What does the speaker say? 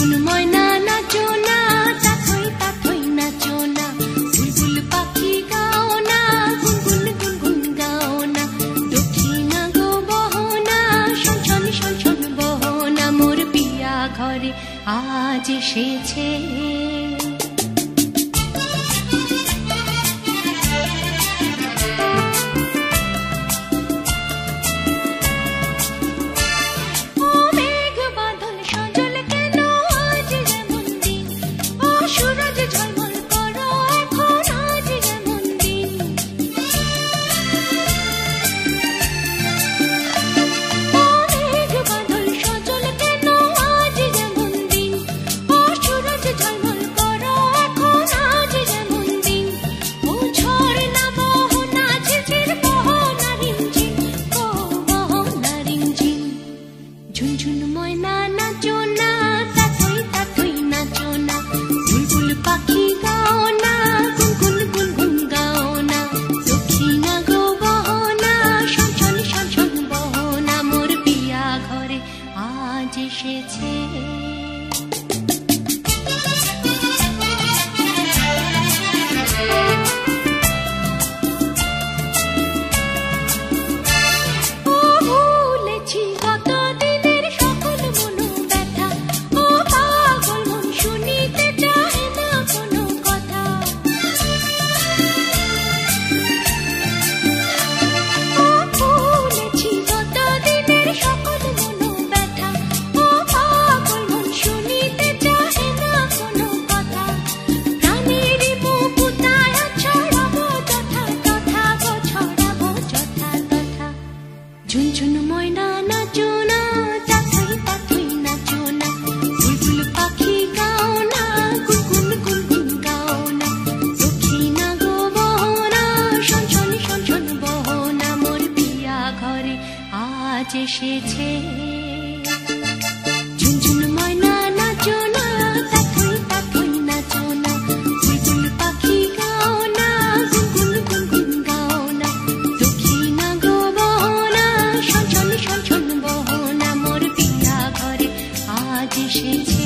ঝুনঝুন ময়না নাচো না, তাথই তাথই নাচো না, বুলবুল পাখি গাও না, গুনগুন গুনগুন গাও না, দক্ষিণা গো বহনা, শনশন শনশন বহনা, মোর পিয়া ঘরে আজ এসেছে। ঝুনঝুন ময়না নাচো না, তাথই তাথই নাচো না, বুলবুল পাখি গাও না, গুনগুন গুনগুন গাও না, দক্ষিণা গো বহনা, শনশন শনশন বহনা, মোর পিয়া ঘরে আজ এসেছে। ঝুনঝুন ময়না নাচো না, তাথই তাথই নাচো না, বুলবুল পাখি গাও না, গুনগুন গুনগুন গাও না, দক্ষিণা গো বহনা, শনশন শনশন বহনা, মোর পিয়া ঘরে আজ এসেছে। ঝুনঝুন ময়না নাচো না, তাথই তাথই নাচো না, বুলবুল পাখি গাও না, গুনগুন গুনগুন গাও না, দক্ষিণা গো বহনা, শনশন শনশন বহনা, মোর পিয়া ঘরে আজ এসেছে।